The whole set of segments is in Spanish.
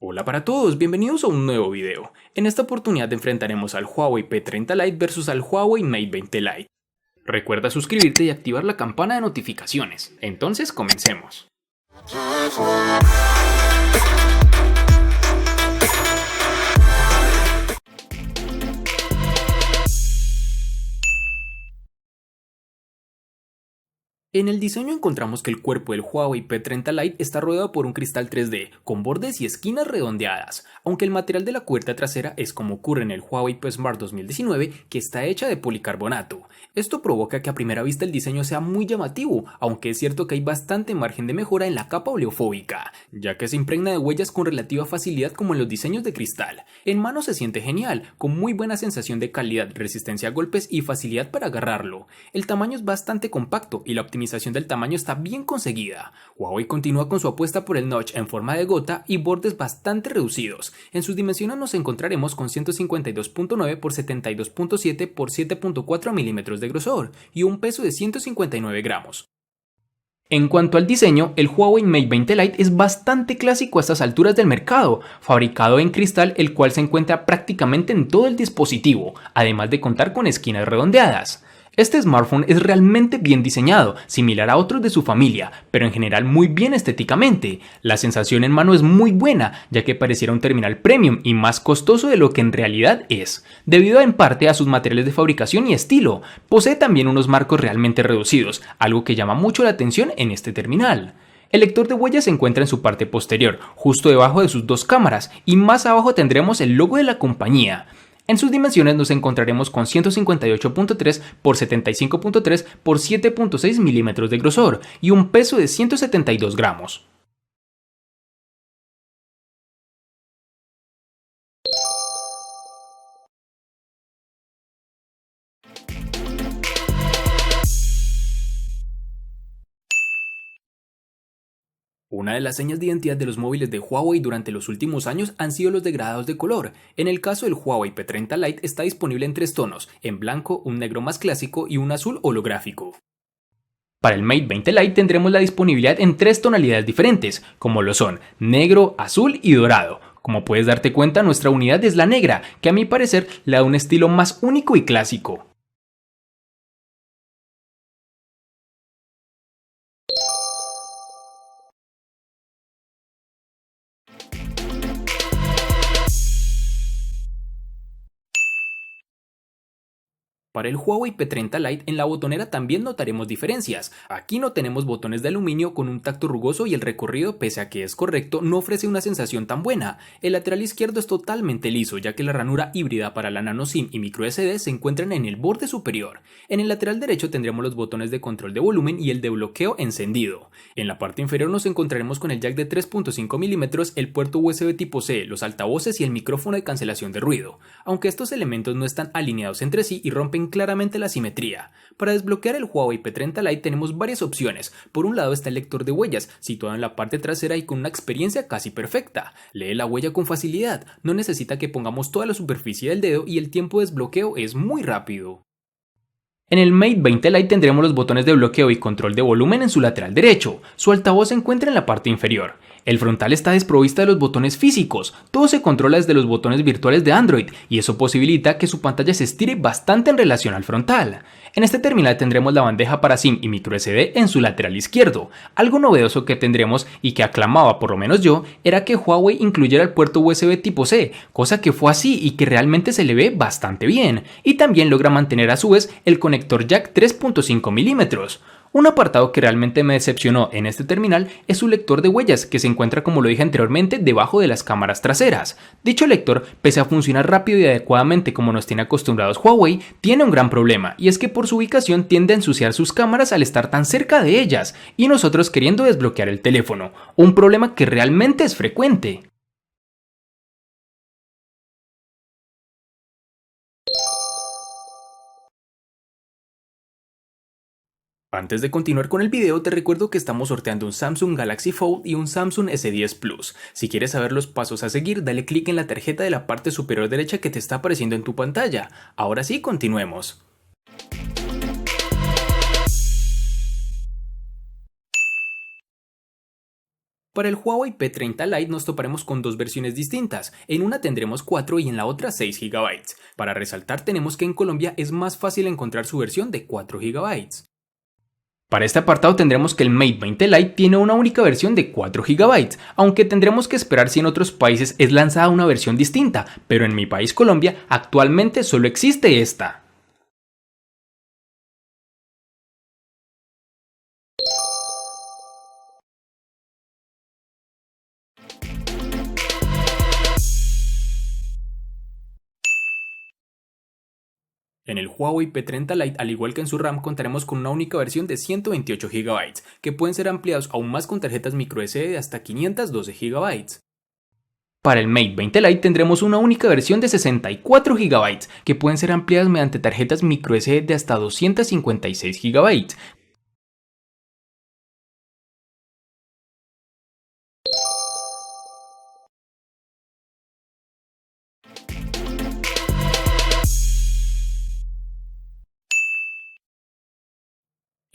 Hola para todos, bienvenidos a un nuevo video. En esta oportunidad enfrentaremos al Huawei P30 Lite versus al Huawei Mate 20 Lite. Recuerda suscribirte y activar la campana de notificaciones. Entonces comencemos. En el diseño encontramos que el cuerpo del Huawei P30 Lite está rodeado por un cristal 3D, con bordes y esquinas redondeadas, aunque el material de la cubierta trasera es como ocurre en el Huawei P Smart 2019, que está hecha de policarbonato. Esto provoca que a primera vista el diseño sea muy llamativo, aunque es cierto que hay bastante margen de mejora en la capa oleofóbica, ya que se impregna de huellas con relativa facilidad como en los diseños de cristal. En mano se siente genial, con muy buena sensación de calidad, resistencia a golpes y facilidad para agarrarlo. El tamaño es bastante compacto y la optimización del tamaño está bien conseguida. Huawei continúa con su apuesta por el notch en forma de gota y bordes bastante reducidos. En sus dimensiones nos encontraremos con 152.9 por 72.7 por 7.4 milímetros de grosor y un peso de 159 gramos. En cuanto al diseño, el Huawei Mate 20 Lite es bastante clásico a estas alturas del mercado, fabricado en cristal, el cual se encuentra prácticamente en todo el dispositivo, además de contar con esquinas redondeadas. Este smartphone es realmente bien diseñado, similar a otros de su familia, pero en general muy bien estéticamente. La sensación en mano es muy buena, ya que pareciera un terminal premium y más costoso de lo que en realidad es, debido en parte a sus materiales de fabricación y estilo. Posee también unos marcos realmente reducidos, algo que llama mucho la atención en este terminal. El lector de huellas se encuentra en su parte posterior, justo debajo de sus dos cámaras, y más abajo tendremos el logo de la compañía. En sus dimensiones nos encontraremos con 158.3 por 75.3 por 7.6 milímetros de grosor y un peso de 172 gramos. Una de las señas de identidad de los móviles de Huawei durante los últimos años han sido los degradados de color. En el caso del Huawei P30 Lite está disponible en tres tonos, en blanco, un negro más clásico y un azul holográfico. Para el Mate 20 Lite tendremos la disponibilidad en tres tonalidades diferentes, como lo son negro, azul y dorado. Como puedes darte cuenta, nuestra unidad es la negra, que a mi parecer le da un estilo más único y clásico. Para el Huawei P30 Lite en la botonera también notaremos diferencias. Aquí no tenemos botones de aluminio con un tacto rugoso y el recorrido, pese a que es correcto, no ofrece una sensación tan buena. El lateral izquierdo es totalmente liso, ya que la ranura híbrida para la nano SIM y micro SD se encuentran en el borde superior. En el lateral derecho tendremos los botones de control de volumen y el de bloqueo encendido. En la parte inferior nos encontraremos con el jack de 3.5 mm, el puerto USB tipo C, los altavoces y el micrófono de cancelación de ruido. Aunque estos elementos no están alineados entre sí y rompen claramente la simetría. Para desbloquear el Huawei P30 Lite tenemos varias opciones. Por un lado está el lector de huellas, situado en la parte trasera y con una experiencia casi perfecta. Lee la huella con facilidad, no necesita que pongamos toda la superficie del dedo y el tiempo de desbloqueo es muy rápido. En el Mate 20 Lite tendremos los botones de bloqueo y control de volumen en su lateral derecho. Su altavoz se encuentra en la parte inferior. El frontal está desprovista de los botones físicos, todo se controla desde los botones virtuales de Android y eso posibilita que su pantalla se estire bastante en relación al frontal. En este terminal tendremos la bandeja para SIM y microSD en su lateral izquierdo. Algo novedoso que tendremos y que aclamaba por lo menos yo era que Huawei incluyera el puerto USB tipo C, cosa que fue así y que realmente se le ve bastante bien, y también logra mantener a su vez el conector jack 3.5 mm. Un apartado que realmente me decepcionó en este terminal es su lector de huellas, que se encuentra, como lo dije anteriormente, debajo de las cámaras traseras. Dicho lector, pese a funcionar rápido y adecuadamente como nos tiene acostumbrados Huawei, tiene un gran problema, y es que por su ubicación tiende a ensuciar sus cámaras al estar tan cerca de ellas, y nosotros queriendo desbloquear el teléfono, un problema que realmente es frecuente. Antes de continuar con el video, te recuerdo que estamos sorteando un Samsung Galaxy Fold y un Samsung S10 Plus. Si quieres saber los pasos a seguir, dale clic en la tarjeta de la parte superior derecha que te está apareciendo en tu pantalla. Ahora sí, continuemos. Para el Huawei P30 Lite nos toparemos con dos versiones distintas, en una tendremos 4 y en la otra 6 GB. Para resaltar tenemos que en Colombia es más fácil encontrar su versión de 4 GB. Para este apartado tendremos que el Mate 20 Lite tiene una única versión de 4 GB, aunque tendremos que esperar si en otros países es lanzada una versión distinta, pero en mi país Colombia actualmente solo existe esta. En el Huawei P30 Lite, al igual que en su RAM, contaremos con una única versión de 128 GB, que pueden ser ampliados aún más con tarjetas microSD de hasta 512 GB. Para el Mate 20 Lite tendremos una única versión de 64 GB, que pueden ser ampliadas mediante tarjetas microSD de hasta 256 GB.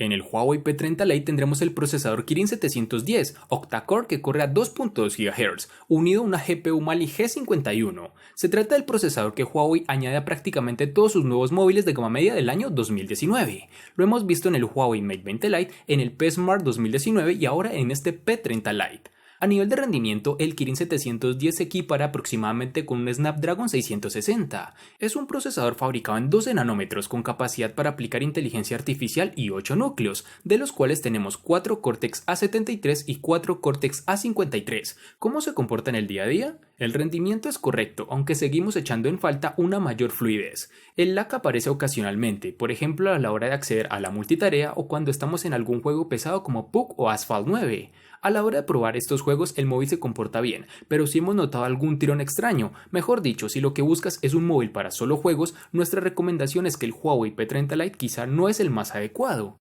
En el Huawei P30 Lite tendremos el procesador Kirin 710 octa-core que corre a 2.2 GHz, unido a una GPU Mali G51. Se trata del procesador que Huawei añade a prácticamente todos sus nuevos móviles de gama media del año 2019. Lo hemos visto en el Huawei Mate 20 Lite, en el P Smart 2019 y ahora en este P30 Lite. A nivel de rendimiento, el Kirin 710 se equipara aproximadamente con un Snapdragon 660. Es un procesador fabricado en 12 nanómetros con capacidad para aplicar inteligencia artificial y 8 núcleos, de los cuales tenemos 4 Cortex A73 y 4 Cortex A53. ¿Cómo se comporta en el día a día? El rendimiento es correcto, aunque seguimos echando en falta una mayor fluidez. El lag aparece ocasionalmente, por ejemplo a la hora de acceder a la multitarea o cuando estamos en algún juego pesado como PUBG o Asphalt 9. A la hora de probar estos juegos el móvil se comporta bien, pero si hemos notado algún tirón extraño, mejor dicho, si lo que buscas es un móvil para solo juegos, nuestra recomendación es que el Huawei P30 Lite quizá no es el más adecuado.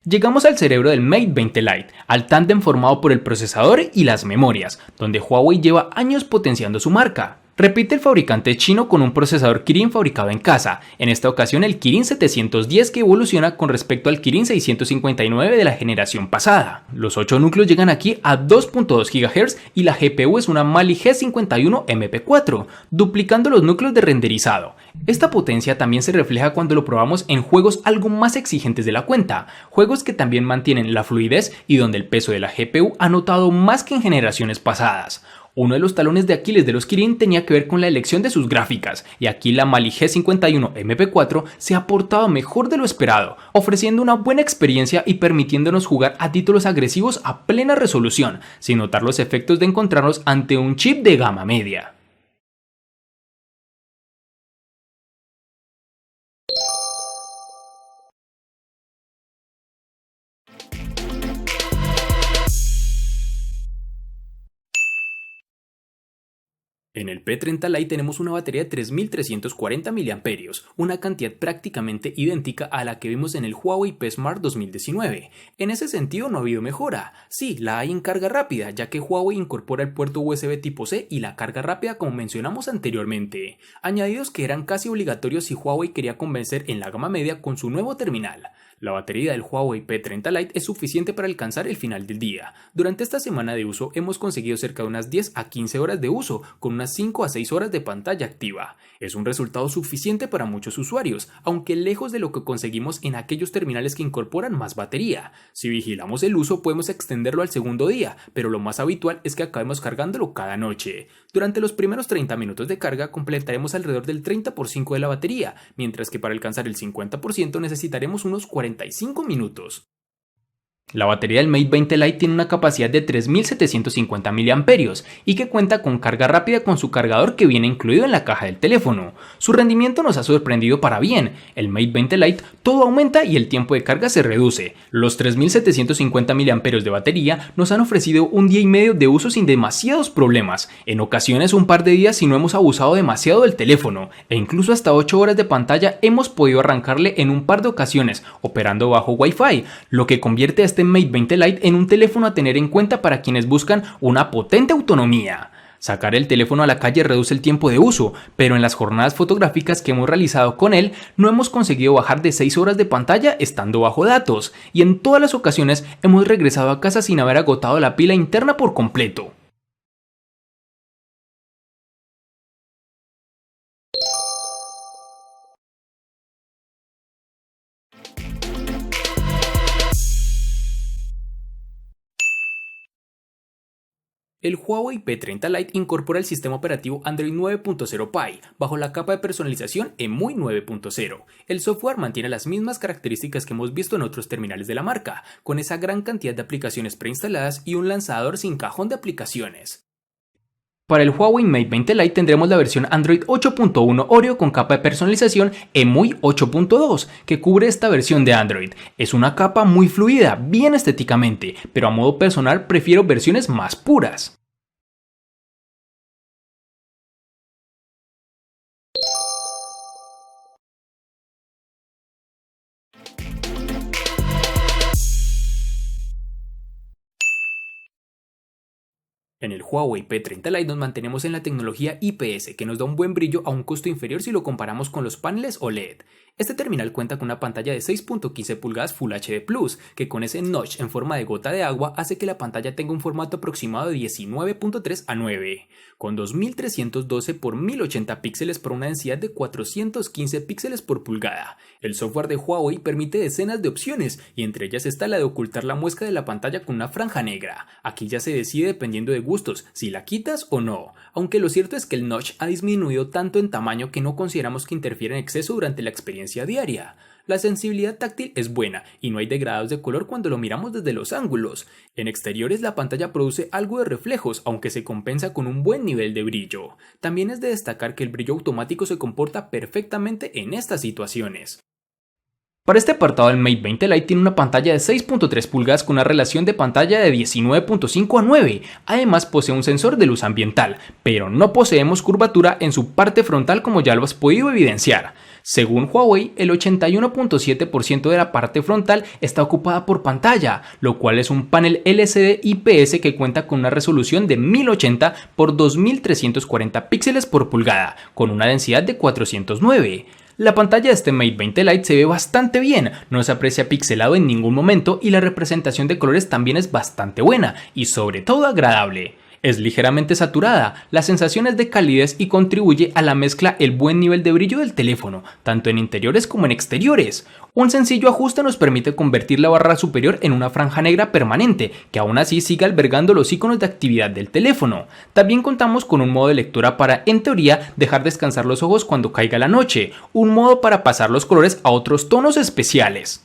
Llegamos al cerebro del Mate 20 Lite, al tándem formado por el procesador y las memorias, donde Huawei lleva años potenciando su marca. Repite el fabricante chino con un procesador Kirin fabricado en casa, en esta ocasión el Kirin 710 que evoluciona con respecto al Kirin 659 de la generación pasada. Los 8 núcleos llegan aquí a 2.2 GHz y la GPU es una Mali G51 MP4, duplicando los núcleos de renderizado. Esta potencia también se refleja cuando lo probamos en juegos algo más exigentes de la cuenta, juegos que también mantienen la fluidez y donde el peso de la GPU ha notado más que en generaciones pasadas. Uno de los talones de Aquiles de los Kirin tenía que ver con la elección de sus gráficas, y aquí la Mali G51 MP4 se ha portado mejor de lo esperado, ofreciendo una buena experiencia y permitiéndonos jugar a títulos agresivos a plena resolución, sin notar los efectos de encontrarnos ante un chip de gama media. En el P30 Lite tenemos una batería de 3340 mAh, una cantidad prácticamente idéntica a la que vimos en el Huawei P Smart 2019. En ese sentido no ha habido mejora. Sí, la hay en carga rápida, ya que Huawei incorpora el puerto USB tipo C y la carga rápida como mencionamos anteriormente, añadidos que eran casi obligatorios si Huawei quería convencer en la gama media con su nuevo terminal. La batería del Huawei P30 Lite es suficiente para alcanzar el final del día. Durante esta semana de uso hemos conseguido cerca de unas 10 a 15 horas de uso, con unas 5 a 6 horas de pantalla activa. Es un resultado suficiente para muchos usuarios, aunque lejos de lo que conseguimos en aquellos terminales que incorporan más batería. Si vigilamos el uso podemos extenderlo al segundo día, pero lo más habitual es que acabemos cargándolo cada noche. Durante los primeros 30 minutos de carga completaremos alrededor del 30% de la batería, mientras que para alcanzar el 50% necesitaremos unos 45 minutos. La batería del Mate 20 Lite tiene una capacidad de 3750 mAh y que cuenta con carga rápida con su cargador que viene incluido en la caja del teléfono. Su rendimiento nos ha sorprendido para bien. El Mate 20 Lite todo aumenta y el tiempo de carga se reduce. Los 3750 mAh de batería nos han ofrecido un día y medio de uso sin demasiados problemas, en ocasiones un par de días si no hemos abusado demasiado del teléfono, e incluso hasta 8 horas de pantalla hemos podido arrancarle en un par de ocasiones, operando bajo Wi-Fi, lo que convierte a este Mate 20 Lite en un teléfono a tener en cuenta para quienes buscan una potente autonomía. Sacar el teléfono a la calle reduce el tiempo de uso, pero en las jornadas fotográficas que hemos realizado con él no hemos conseguido bajar de 6 horas de pantalla estando bajo datos, y en todas las ocasiones hemos regresado a casa sin haber agotado la pila interna por completo. El Huawei P30 Lite incorpora el sistema operativo Android 9.0 Pie bajo la capa de personalización EMUI 9.0. El software mantiene las mismas características que hemos visto en otros terminales de la marca, con esa gran cantidad de aplicaciones preinstaladas y un lanzador sin cajón de aplicaciones. Para el Huawei Mate 20 Lite tendremos la versión Android 8.1 Oreo con capa de personalización EMUI 8.2 que cubre esta versión de Android. Es una capa muy fluida, bien estéticamente, pero a modo personal prefiero versiones más puras. En el Huawei P30 Lite nos mantenemos en la tecnología IPS que nos da un buen brillo a un costo inferior si lo comparamos con los paneles OLED. Este terminal cuenta con una pantalla de 6.15 pulgadas Full HD Plus, que con ese notch en forma de gota de agua hace que la pantalla tenga un formato aproximado de 19.3 a 9, con 2312 por 1080 píxeles por una densidad de 415 píxeles por pulgada. El software de Huawei permite decenas de opciones y entre ellas está la de ocultar la muesca de la pantalla con una franja negra. Aquí ya se decide dependiendo de gustos si la quitas o no, aunque lo cierto es que el notch ha disminuido tanto en tamaño que no consideramos que interfiera en exceso durante la experiencia diaria. La sensibilidad táctil es buena y no hay degradados de color cuando lo miramos desde los ángulos. En exteriores la pantalla produce algo de reflejos, aunque se compensa con un buen nivel de brillo. También es de destacar que el brillo automático se comporta perfectamente en estas situaciones. Para este apartado el Mate 20 Lite tiene una pantalla de 6.3 pulgadas con una relación de pantalla de 19.5 a 9. Además posee un sensor de luz ambiental, pero no poseemos curvatura en su parte frontal como ya lo has podido evidenciar. Según Huawei, el 81.7% de la parte frontal está ocupada por pantalla, lo cual es un panel LCD IPS que cuenta con una resolución de 1080 por 2340 píxeles por pulgada, con una densidad de 409. La pantalla de este Mate 20 Lite se ve bastante bien, no se aprecia pixelado en ningún momento y la representación de colores también es bastante buena y sobre todo agradable. Es ligeramente saturada, la sensación es de calidez y contribuye a la mezcla el buen nivel de brillo del teléfono, tanto en interiores como en exteriores. Un sencillo ajuste nos permite convertir la barra superior en una franja negra permanente, que aún así sigue albergando los iconos de actividad del teléfono. También contamos con un modo de lectura para, en teoría, dejar descansar los ojos cuando caiga la noche, un modo para pasar los colores a otros tonos especiales.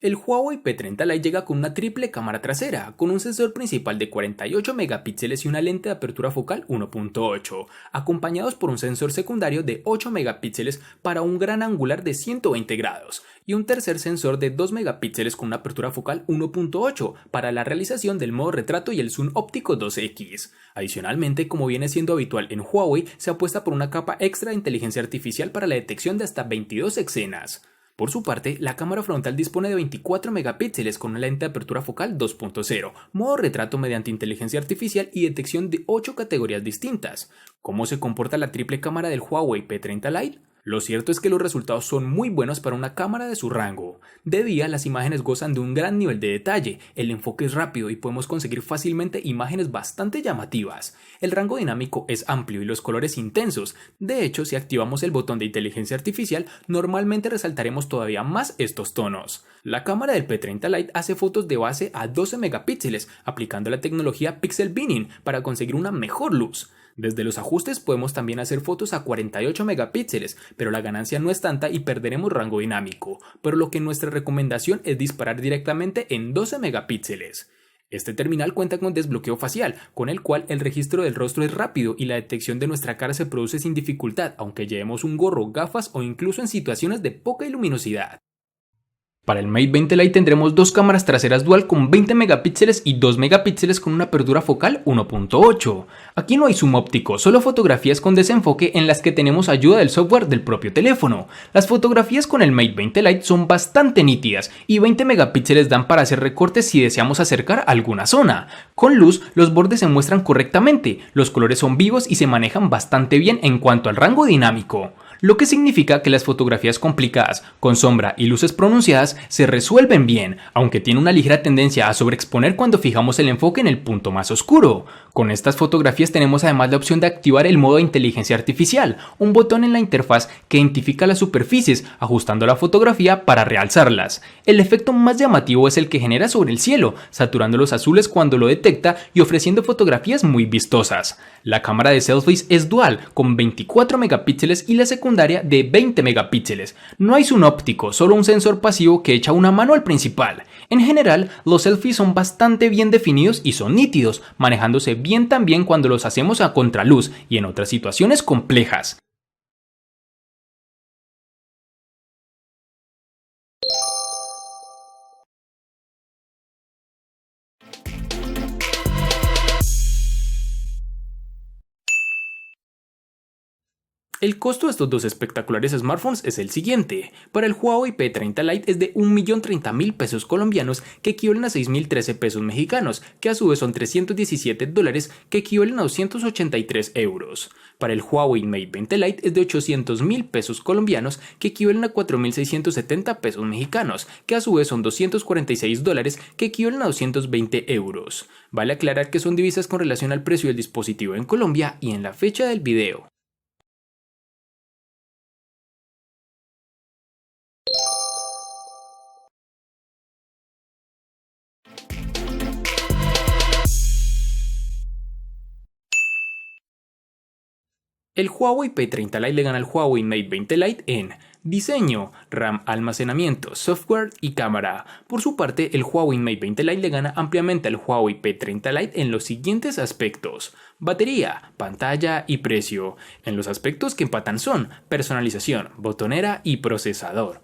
El Huawei P30 Lite llega con una triple cámara trasera, con un sensor principal de 48 megapíxeles y una lente de apertura focal 1.8, acompañados por un sensor secundario de 8 megapíxeles para un gran angular de 120 grados, y un tercer sensor de 2 megapíxeles con una apertura focal 1.8 para la realización del modo retrato y el zoom óptico 2x. Adicionalmente, como viene siendo habitual en Huawei, se apuesta por una capa extra de inteligencia artificial para la detección de hasta 22 escenas. Por su parte, la cámara frontal dispone de 24 megapíxeles con una lente de apertura focal 2.0, modo retrato mediante inteligencia artificial y detección de 8 categorías distintas. ¿Cómo se comporta la triple cámara del Huawei P30 Lite? Lo cierto es que los resultados son muy buenos para una cámara de su rango. De día las imágenes gozan de un gran nivel de detalle, el enfoque es rápido y podemos conseguir fácilmente imágenes bastante llamativas. El rango dinámico es amplio y los colores intensos. De hecho, si activamos el botón de inteligencia artificial, normalmente resaltaremos todavía más estos tonos. La cámara del P30 Lite hace fotos de base a 12 megapíxeles, aplicando la tecnología Pixel Binning para conseguir una mejor luz. Desde los ajustes podemos también hacer fotos a 48 megapíxeles, pero la ganancia no es tanta y perderemos rango dinámico, por lo que nuestra recomendación es disparar directamente en 12 megapíxeles. Este terminal cuenta con desbloqueo facial, con el cual el registro del rostro es rápido y la detección de nuestra cara se produce sin dificultad, aunque llevemos un gorro, gafas o incluso en situaciones de poca luminosidad. Para el Mate 20 Lite tendremos dos cámaras traseras dual con 20 megapíxeles y 2 megapíxeles con una apertura focal 1.8. Aquí no hay zoom óptico, solo fotografías con desenfoque en las que tenemos ayuda del software del propio teléfono. Las fotografías con el Mate 20 Lite son bastante nítidas y 20 megapíxeles dan para hacer recortes si deseamos acercar alguna zona. Con luz, los bordes se muestran correctamente, los colores son vivos y se manejan bastante bien en cuanto al rango dinámico. Lo que significa que las fotografías complicadas, con sombra y luces pronunciadas, se resuelven bien, aunque tiene una ligera tendencia a sobreexponer cuando fijamos el enfoque en el punto más oscuro. Con estas fotografías tenemos además la opción de activar el modo de inteligencia artificial, un botón en la interfaz que identifica las superficies, ajustando la fotografía para realzarlas. El efecto más llamativo es el que genera sobre el cielo, saturando los azules cuando lo detecta y ofreciendo fotografías muy vistosas. La cámara de selfies es dual, con 24 megapíxeles y la secundaria de 20 megapíxeles. No hay zoom óptico, solo un sensor pasivo que echa una mano al principal. En general, los selfies son bastante bien definidos y son nítidos, manejándose bien también cuando los hacemos a contraluz y en otras situaciones complejas. El costo de estos dos espectaculares smartphones es el siguiente. Para el Huawei P30 Lite es de 1.030.000 pesos colombianos, que equivalen a 6.013 pesos mexicanos, que a su vez son $317, que equivalen a 283 euros. Para el Huawei Mate 20 Lite es de 800.000 pesos colombianos, que equivalen a 4.670 pesos mexicanos, que a su vez son $246, que equivalen a 220 euros. Vale aclarar que son divisas con relación al precio del dispositivo en Colombia y en la fecha del video. El Huawei P30 Lite le gana al Huawei Mate 20 Lite en diseño, RAM, almacenamiento, software y cámara. Por su parte, el Huawei Mate 20 Lite le gana ampliamente al Huawei P30 Lite en los siguientes aspectos: batería, pantalla y precio. En los aspectos que empatan son personalización, botonera y procesador.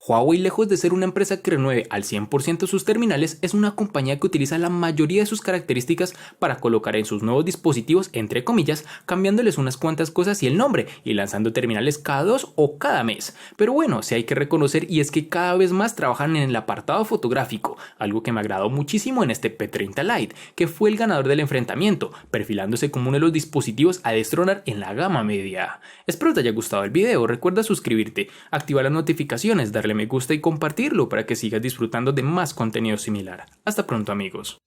Huawei, lejos de ser una empresa que renueve al 100% sus terminales, es una compañía que utiliza la mayoría de sus características para colocar en sus nuevos dispositivos, entre comillas, cambiándoles unas cuantas cosas y el nombre, y lanzando terminales cada 2 o cada mes. Pero bueno, sí hay que reconocer, y es que cada vez más trabajan en el apartado fotográfico, algo que me agradó muchísimo en este P30 Lite, que fue el ganador del enfrentamiento, perfilándose como uno de los dispositivos a destronar en la gama media. Espero te haya gustado el video, recuerda suscribirte, activar las notificaciones, darle me gusta y compartirlo para que sigas disfrutando de más contenido similar. Hasta pronto, amigos.